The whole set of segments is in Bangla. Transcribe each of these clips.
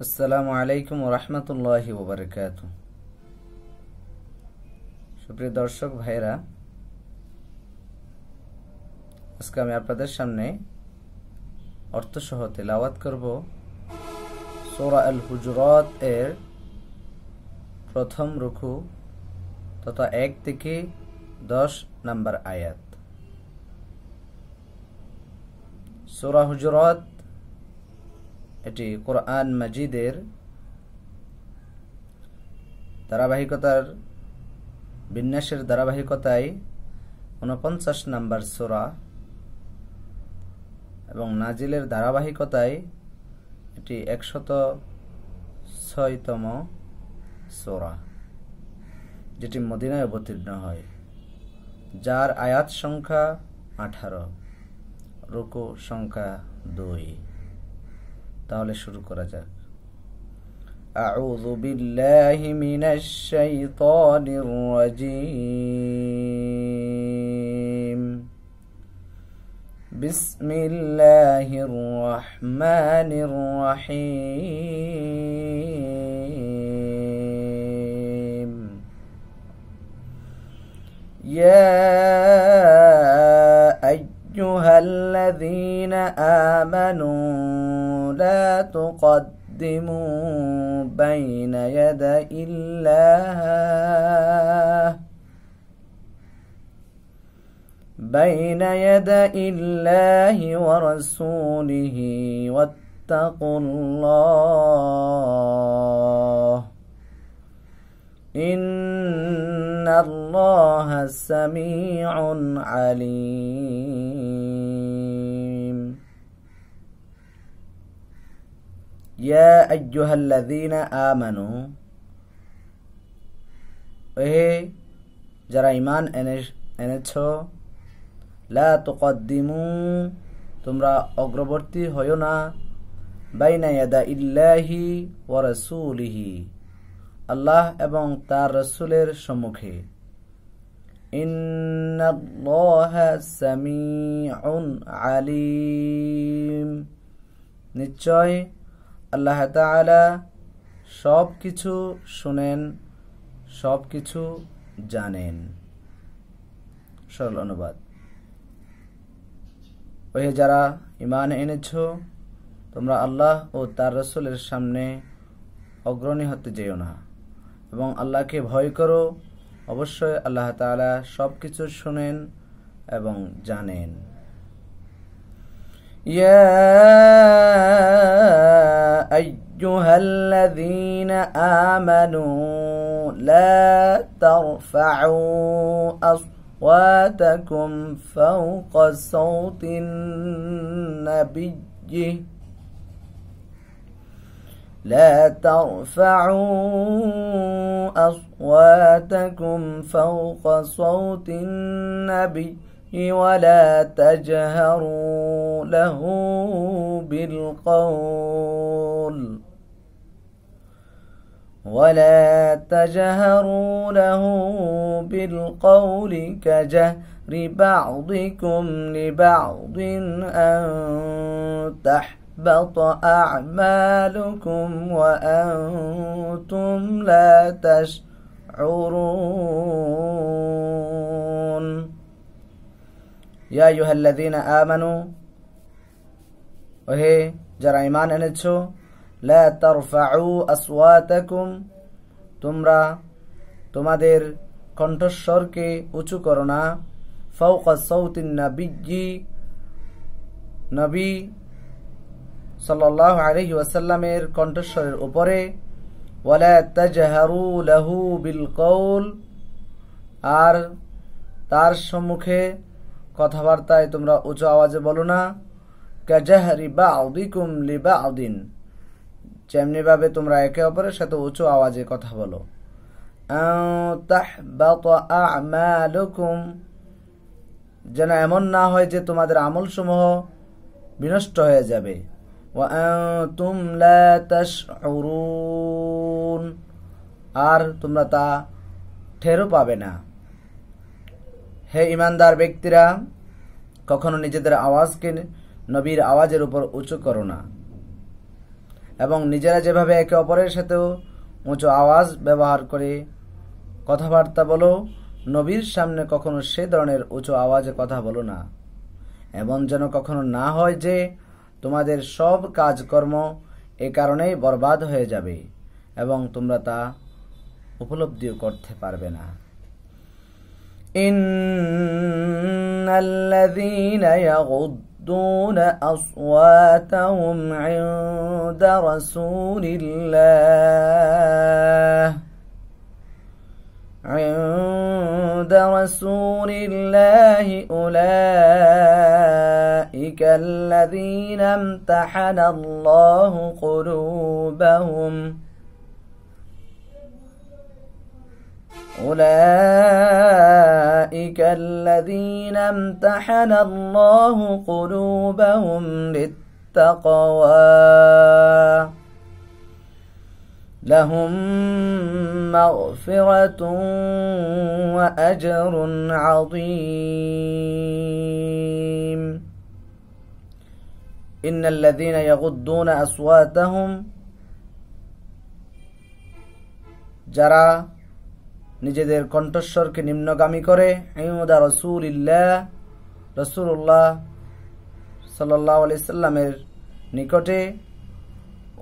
আসসালামু আলাইকুম ওয়া রাহমাতুল্লাহি ওয়া বারাকাতুহু। সুপ্রিয় দর্শক ভাইরা, আজকে আমি আপনাদের সামনে অর্থসহ তেলাওয়াত করব সূরা আল হুজুরাত এর প্রথম রুকু তথা 1 থেকে 10 নম্বর আয়াত। সূরা হুজুরাত এটি কোরআন মাজিদের ধারাবাহিকতার বিন্যাসের ধারাবাহিকতায় 49 নম্বর সূরা এবং নাজিলের ধারাবাহিকতায় এটি 106তম সূরা, যেটি মদিনায় অবতীর্ণ হয়, যার আয়াত সংখ্যা 18, রুকু সংখ্যা 2। তাহলে শুরু করা যাক। আউযু বিল্লাহি মিনাশ শাইতানির রাজীম। বিসমিল্লাহির রহমানির রহিম। ইয়া أيها آمنوا لا تقدموا بين يدي الله ورسوله واتقوا الله إن الله سميع عليم। يا أيها الذين آمنوا، যারা ঈমান এনেছো, লা তুকদ্দিমু, তোমরা অগ্রবর্তী হইও না, বাইনা ইয়াদা ইল্লাহি ওয়া রাসূলিহি, আল্লাহ এবং তার রাসূলের সম্মুখে। ইন্নাল্লাহা সামিউন আলিম, নিশ্চয় আল্লাহ তাআলা সব কিছু শুনেন, সব কিছু জানেন। সরল অনুবাদ। ওহে যারা ঈমান এনেছো, তোমরা আল্লাহ ও তার রাসূলের সামনে অগ্রণী হতে যেও না এবং আল্লাহকে ভয় করো, অবশ্যই আল্লাহ তাআলা সব কিছু শুনেন এবং জানেন। ইয়া আইয়ুহাল্লাযীনা আমানু লা তারফাউ আসওয়াতাকুম ফাওকা সাওতিন নাবিয়্যি لا ترفعوا أصواتكم فوق صوت النبي ولا تجهروا له بالقول كجهر بعضكم لبعض أن تحبط أعمالكم وأنتم لا تشعرون। يا أيها الذين آمنوا، ওহে যারা ঈমান এনেছো, লা তারফাউ আসওয়াতাকুম, তোমরা তোমাদের কণ্ঠস্বরকে উঁচু করো না, ফাওকা সাওতিন নাবিয়্যি, নবী সাল্লাল্লাহু আলাইহি ওয়াসাল্লামের কণ্ঠস্বরের উপরে, ওয়ালা তাজহারু লাহু বিল কওল, আর তার সম্মুখে কথাবার্তায় তোমরা উঁচু আওয়াজে বলো না, কাজাহরি বা'দিকুম লিবা'দিন, যেমনি ভাবে তোমরা একে অপরের সাথে উঁচু আওয়াজে কথা বলো। তাহবাতা আ'মালুকুম, যেন এমন না হয় যে তোমাদের আমলসমূহ বিনষ্ট হয়ে যাবে। وأنتم لا تشعرون, আর তোমরা তা টেরও পাবে না। হে ঈমানদার ব্যক্তিরা, কখনো নিজেদের আওয়াজকে নবীর আওয়াজের উপর উঁচু করো না, এবং নিজেরা যেভাবে একে অপরের সাথেও উঁচু আওয়াজ ব্যবহার করে কথাবার্তা বলো, নবীর সামনে কখনো সে ধরনের উঁচু আওয়াজে কথা বলো না। এমন যেন কখনো না হয় যে তোমাদের সব কাজকর্ম এ কারণেই বরবাদ হয়ে যাবে এবং তোমরা তা উপলব্ধিও করতে পারবে না। ইন্নাল্লাযীনা ইয়াগুদ্দুনা আসওয়াতাহুম ইনদা রাসূলিল্লাহ عند رسول الله أولئك الذين امتحن الله قلوبهم أولئك الذين امتحن الله قلوبهم للتقوى لهم مغفرة وأجر عظيم إن الذين يغضون أصواتهم যারা নিজেদের কণ্ঠস্বরকে নিম্নগামী করে ইনদা রাসূলিল্লাহ রাসূলুল্লাহ সাল্লাল্লাহু আলাইহি সাল্লামের নিকটে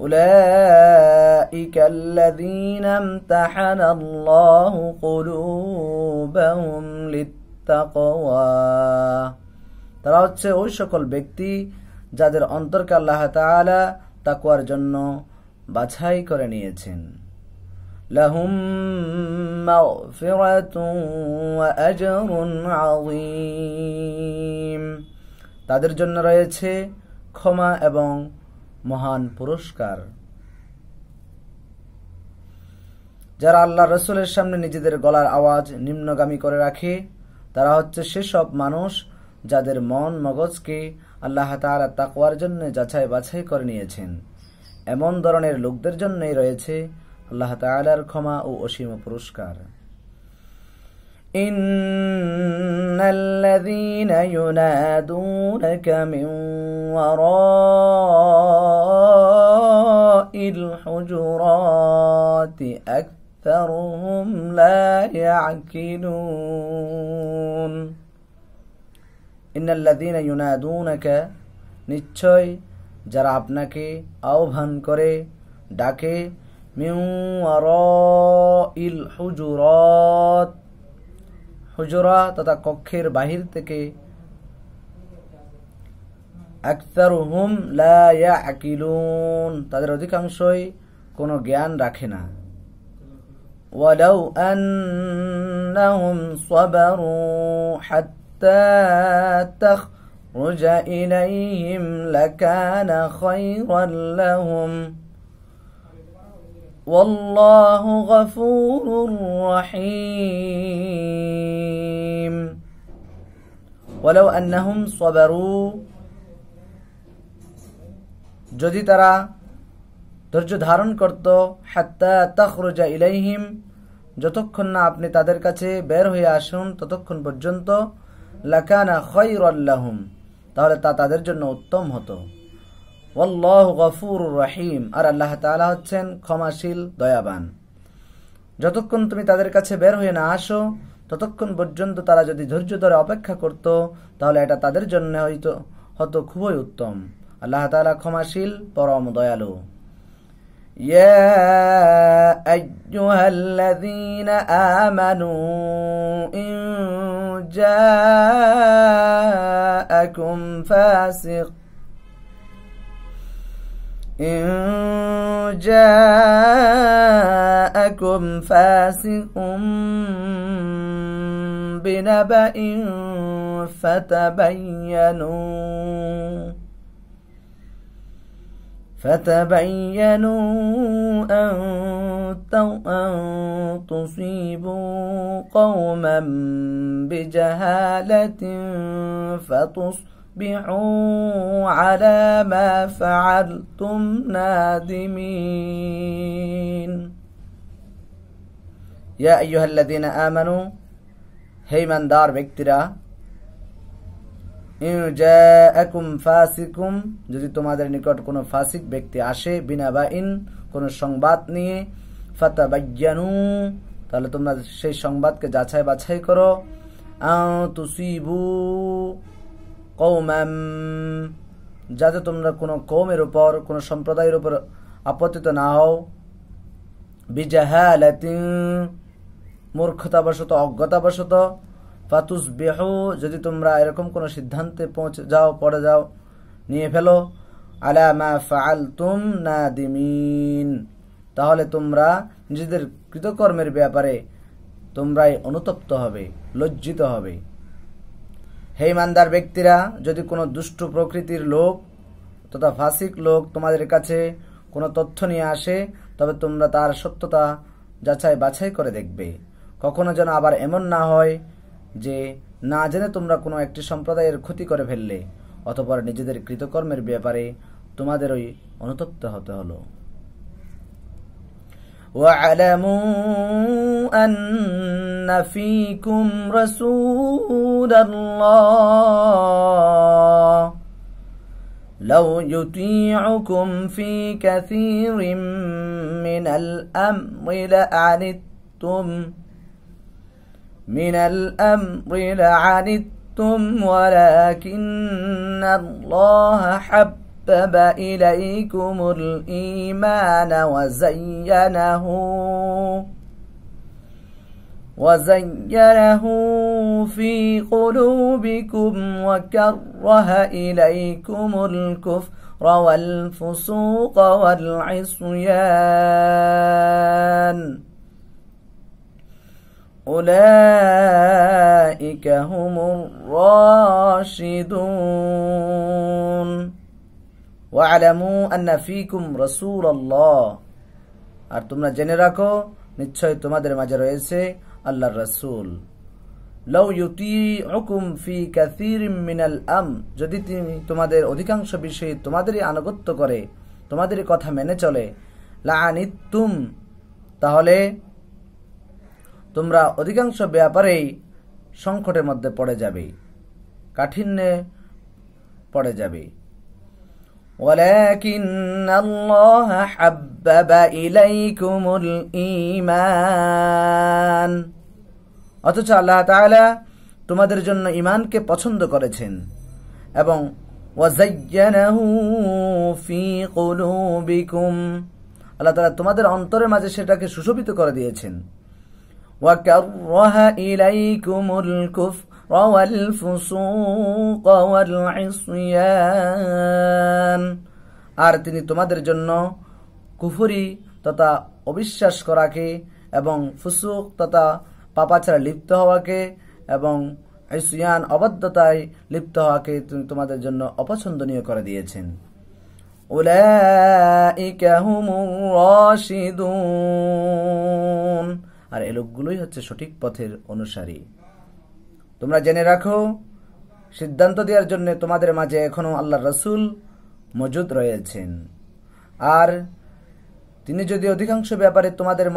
أولئك الذين امتحن الله قلوبهم للتقوى তারা হচ্ছে ওই সকল ব্যক্তি যাদের অন্তরকে আল্লাহ তাআলা তাকওয়ার জন্য বাছাই করে নিয়েছেন। লাহুম মাগফিরাতুন ওয়া আজরুন আযীম, তাদের জন্য রয়েছে ক্ষমা এবং মহান পুরস্কার। যারা আল্লাহ রসুলের সামনে নিজেদের গলার আওয়াজ নিম্নগামী করে রাখে তারা হচ্ছে সেসব মানুষ যাদের মন মগজকে আল্লাহ তাআলা তাকওয়ার জন্য যাচাই বাছাই করে নিয়েছেন। এমন ধরনের লোকদের জন্যই রয়েছে আল্লাহ তাআলার ক্ষমা ও অসীম পুরস্কার। ইন্নাল্লাযীনা ইউনাদুনাকা মিন ওয়ারাইল হুজুরাতি আকতারুহুম লা ইয়াকিলুন। ইন্নাল্লাযীনা ইউনাদুনাকা, নিশ্চয় যারা আপনাকে আহ্বান করে ডাকে, মিন ওয়ারাইল হুজুরাত, হুজুরা তথা কক্ষের বাহির থেকে, আকতারুহুম লা ইয়াকিলুন, তাদের অধিকাংশই কোনো জ্ঞান রাখে না। ওয়ালাউ আন্নাহুম সাবারু হাত্তা তাখরুজা ইলাইহিম লাকানা খায়রান লাহুম ওয়াল্লাহু গফুরুর রহিম। ওয়ালাউ আন্নাহুম সাবারু, যদি তারা ধৈর্য ধারণ করত, হাত্তা তাখরুজা ইলাইহিম, যতক্ষণ না আপনি তাদের কাছে বের হয়ে আসুন ততক্ষণ পর্যন্ত, লাকানা খায়রান লাহুম, তাহলে তা তাদের জন্য উত্তম হতো। ওয়াল্লাহু গফুরুর রহিম, আর আল্লাহ তাআলা হচ্ছেন ক্ষমাশীল দয়াবান। যতক্ষণ তুমি তাদের কাছে বের হয়ে না আসো ততক্ষণ পর্যন্ত তারা যদি ধৈর্য ধরে অপেক্ষা করত তাহলে এটা তাদের জন্য হতো খুবই উত্তম। আল্লাহ তাআলা ক্ষমাশীল পরম দয়ালু। ইয়া আইয়ুহাল্লাযীনা আমানু ইন জাআকুম ফাসিক إن جاءكم فاسق بنبأ فتبينوا أن تصيبوا قوما بجهالة فتصبحوا على ما فعلتم نادمين يا أيها الذين آمنوا হে ইমানদার ব্যক্তিরা ইন জাআকুম ফাসিকুম, যদি তোমাদের নিকট কোনো ফাসিক ব্যক্তি আসে, বিনাবাইন, কোনো সংবাদ নিয়ে, ফাতাবায়্যানু, তাহলে তোমরা সেই সংবাদকে যাচাই বাছাই করো, আন তুসিবু কওমান, যাতে তোমরা কোনো কওমের উপর, কোনো সম্প্রদায়ের উপর আপতিত না হও, বিজাহালাতিন, মূর্খতাবশত, অজ্ঞতাবশত, ফাতুসবিহু, যদি তোমরা এরকম কোনো সিদ্ধান্তে পৌঁছে যাও, পড়ে যাও, নিয়ে ফেলো, আলা মা ফাআলতুম নাদিমিন, তাহলে তোমরা নিজেদের কৃতকর্মের ব্যাপারে তোমরাই অনুতপ্ত হবে, লজ্জিত হবে। হে ইমানদার ব্যক্তিরা, যদি কোনো দুষ্ট প্রকৃতির লোক তথা ফাসিক লোক তোমাদের কাছে কোনো তথ্য নিয়ে আসে, তবে তোমরা তার সত্যতা যাচাই বাছাই করে দেখবে। কখনো যেন আবার এমন না হয় যে না জেনে তোমরা কোনো একটি সম্প্রদায়ের ক্ষতি করে ফেললে, অতঃপর নিজেদের কৃতকর্মের ব্যাপারে তোমাদেরই অনুতপ্ত হতে হলো। وَاعْلَمُوا أَنَّ فِيكُمْ رَسُولَ اللَّهِ لَوْ يُطِيعُكُمْ فِي كَثِيرٍ مِّنَ الْأَمْرِ لَعَنِتُّمْ وَلَكِنَّ اللَّهَ حَبَّبَ إِلَيْكُمُ الْإِيمَانَ وَزَيَّنَهُ فِي قُلُوبِكُمْ وَكَرَّهَ إِلَيْكُمُ الْكُفْرَ وَالْفُسُوقَ وَالْعِصْيَانَ أُولَئِكَ هُمُ الرَّاشِدُونَ وَاعْلَمُوا أَنَّ فِيكُمْ رَسُولَ اللَّهِ, আর তোমরা জেনে রাখো নিশ্চয় তোমাদের মাঝে রয়েছে আল্লাহর রাসূল। লাউ ইউতিউকুম ফি কাসীরিম মিনাল যদি তিনি তোমাদের অধিকাংশ বিষয়ে তোমাদেরই আনুগত্য করে, তোমাদেরই কথা মেনে চলে, লাআনিতুম, তাহলে তোমরা অধিকাংশ ব্যাপারেই সংকটের মধ্যে পড়ে যাবে, কাঠিন্যে পড়ে যাবে। ওয়ালাকিন্নাল্লাহা হাব্বাবা ইলাইকুমুল ঈমান, অথচ আল্লাহ তাআলা তোমাদের জন্য ঈমানকে পছন্দ করেছেন এবং ওয়াযায়্যানাহু ফি কুলুবিকুম, আল্লাহ তাআলা তোমাদের অন্তরের মাঝে সেটাকে সুশোভিত করে দিয়েছেন। ওয়াকাররাহা ইলাইকুমুল কুফর ওয়াল ফুসুক ওয়াল ইসয়ান, আর তিনি তোমাদের জন্য কুফরি তথা অবিশ্বাস করাকে এবং ফুসুক তথা পাপাচারে লিপ্ত হওয়াকে এবং ইসয়ান অবাধ্যতায় লিপ্ত হওয়াকে তিনি তোমাদের জন্য অপছন্দনীয় করে দিয়েছেন। উলাইকা হুমুর রাশিদুন, আর এই লোকগুলোই হচ্ছে সঠিক পথের অনুসারী। তোমরা জেনে রাখো, সিদ্ধান্ত দেওয়ার জন্য তোমাদের মাঝে এখনো আল্লাহর রাসূল মজুদ রয়েছেন, আর তিনি যদি অধিকাংশ ব্যাপারে তোমাদের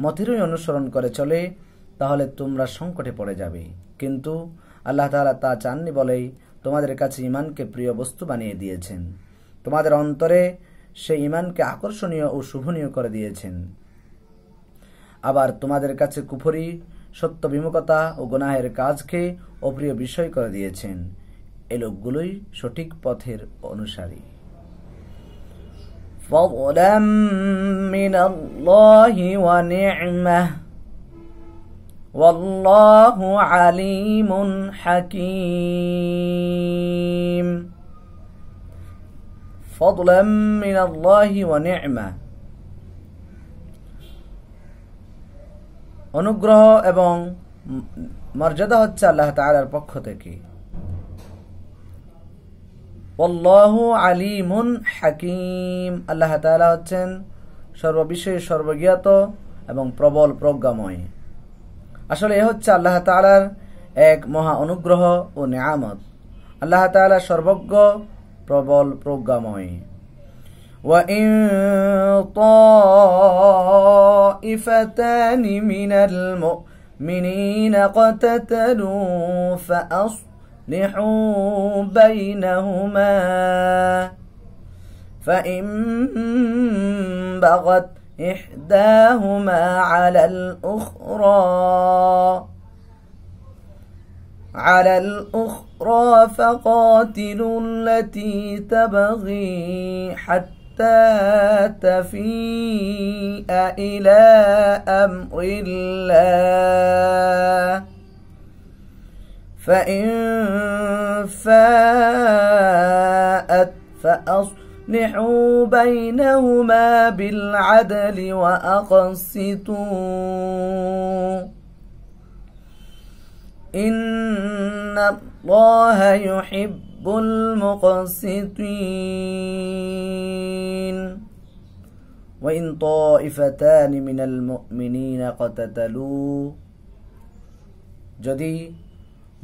মতেরই অনুসরণ করে চলে, তাহলে তোমরা সংকটে পড়ে যাবে। কিন্তু আল্লাহ তাআলা তা চাননি বলেই তোমাদের কাছে ঈমানকে প্রিয় বস্তু বানিয়ে দিয়েছেন, তোমাদের অন্তরে সেই ঈমানকে আকর্ষণীয় ও শুভনীয় করে দিয়েছেন। আবার তোমাদের কাছে কুফরি, সত্য বিমুখতা ও গুনাহের কাজকে অপ্রিয় বিষয় করে দিয়েছেন। এই লোকগুলোই সঠিক পথের অনুসারী। ফাযলাম মিনাল্লাহি ওয়া নি'মাহ ওয়াল্লাহু আলীমুন হাকীম। ফাযলাম মিনাল্লাহি ওয়া নি'মাহ, অনুগ্রহ এবং মর্যাদা হচ্ছে আল্লাহ তাআলার পক্ষ থেকে। আল্লাহু আলিমুন হাকিম, আল্লাহ তাআলা হচ্ছেন সর্ববিষয়ে সর্বজ্ঞাত এবং প্রবল প্রজ্ঞাময়। আসলে এ হচ্ছে আল্লাহ তাআলার এক মহা অনুগ্রহ ও নিয়ামত। আল্লাহ তাআলা সর্বজ্ঞ, প্রবল প্রজ্ঞাময়। وَإِن طَائِفَتَانِ مِنَ الْمُؤْمِنِينَ اقْتَتَلُوا فأصلحوا بينهما فإن بغت إحداهما على الأخرى فقاتلوا التي تبغي حتى تفيء إلى أمر الله فإن فاءت فأصلحوا بينهما بالعدل وأقسطوا إن الله يحب المقسطين وإن طائفتان من المؤمنين اقتتلوا যদি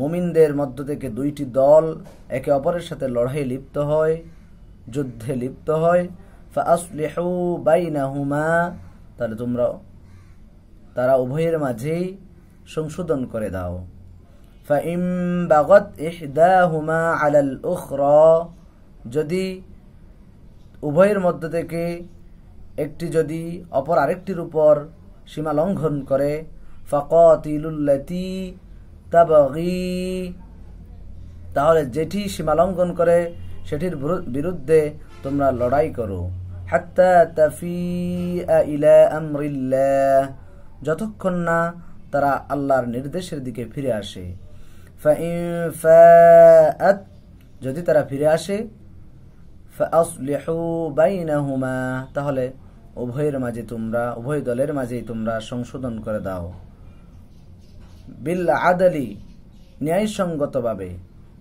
মুমিনদের মধ্য থেকে দুইটি দল একে অপরের সাথে লড়াইয়ে লিপ্ত হয়, যুদ্ধে লিপ্ত হয়, ফাসলিহু বাইনাহুমা, তাহলে তারা উভয়ের মাঝেই সংশোধন করে দাও। ফাইম বাগাত ইহদাহুমা আলাল উখরা, যদি উভয়ের মধ্য থেকে একটি যদি অপর আরেকটির উপর সীমা লঙ্ঘন করে, ফাকাতিলুল্লাতী তাবগী, তাহলে যেটি সীমা লঙ্ঘন করে সেটির বিরুদ্ধে তোমরা লড়াই করো। হাত্তা তাফিআ ইলা আমরিল্লাহ, যতক্ষণ না তারা আল্লাহর নির্দেশের দিকে ফিরে আসে। ফাইন ফাআত, যদি তারা ফিরে আসে, ফাসলিহু বাইনাহুমা, তাহলে উভয় দলের মাঝেই তোমরা সংশোধন করে দাও। বিল আদলি, ন্যায়সঙ্গতভাবে,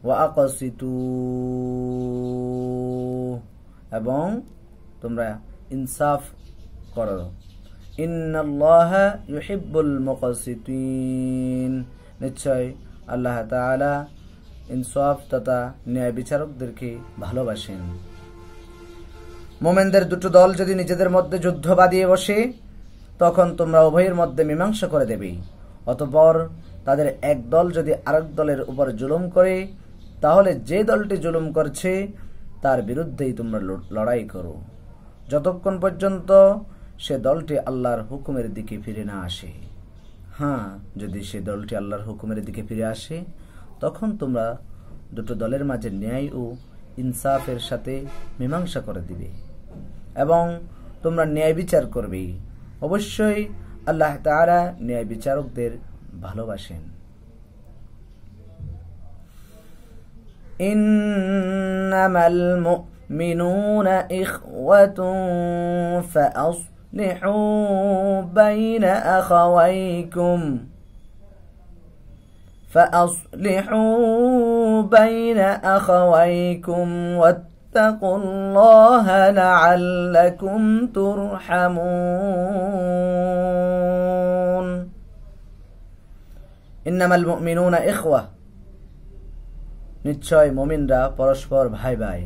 ওয়া আকসিতু, এবং তোমরা ইনসাফ করো। ইন্নাল্লাহা ইউহিব্বুল মুকসিতিন, নিশ্চয় আল্লাহ তাআলা ইনসাফ তথা ন্যায় বিচারকদেরকে ভালোবাসেন। মুমিনদের দুটো দল যদি নিজেদের মধ্যে যুদ্ধ বাঁধিয়ে বসে, তখন তোমরা উভয়ের মধ্যে মীমাংসা করে দেবে। অতঃপর তাদের এক দল যদি আরেক দলের উপর জুলুম করে, তাহলে যে দলটি জুলুম করছে তার বিরুদ্ধেই তোমরা লড়াই করো, যতক্ষণ পর্যন্ত সে দলটি আল্লাহর হুকুমের দিকে ফিরে না আসে। হ্যাঁ, যদি সে দলটি আল্লাহর হুকুমের দিকে ফিরে আসে, তখন তোমরা দুটো দলের মাঝে ন্যায় ও ইনসাফের সাথে মীমাংসা করে দিবে এবং তোমরা ন্যায় বিচার করবে। অবশ্যই আল্লাহ তাআলা ন্যায় বিচারকদের ভালোবাসেন। ইন্নামাল মুমিনুনা ইখওয়াতুন ফাসলিহু বাইনা আখাওয়াইকুম ওয়াত্তাকুল্লাহা লাআল্লাকুম তুরহামুন। ইন্নামাল মুমিনুনা ইখওয়া, নিশ্চয় মুমিনরা পরস্পর ভাই ভাই।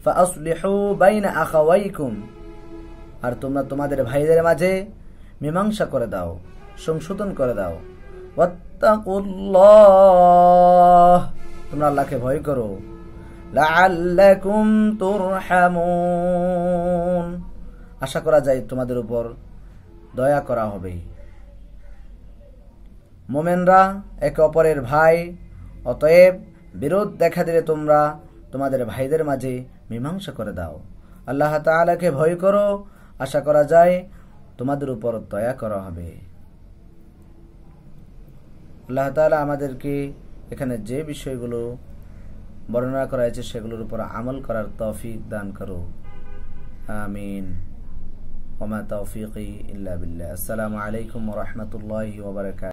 ফাসলিহু বাইনা আখাওয়াইকুম, আর তোমরা তোমাদের ভাইদের মাঝে মীমাংসা করে দাও, সংশোধন করে দাও। ওয়াত্তাকুল্লাহ, তোমরা আল্লাহকে ভয় করো। লাআল্লাকুম তুরহামুন, আশা করা যায় তোমাদের উপর দয়া করা হবে। মুমিনরা একে অপরের ভাই, অতএব বিরোধ দেখা দিলে তোমরা তোমাদের ভাইদের মাঝে মীমাংসা করে দাও। আল্লাহ তাআলাকে ভয় করো, আশা করা যায় তোমাদের উপর দয়া করা হবে। আল্লাহ তাআলা আমাদেরকে এখানে যে বিষয়গুলো বর্ণনা করা হয়েছে সেগুলোর উপর আমল করার তৌফিক দান করো। আমিন। ওয়া মা তাওফীকি ইল্লা বিল্লাহ। আসসালামু আলাইকুম ওয়া রাহমাতুল্লাহি ওয়া বারাকাতুহু।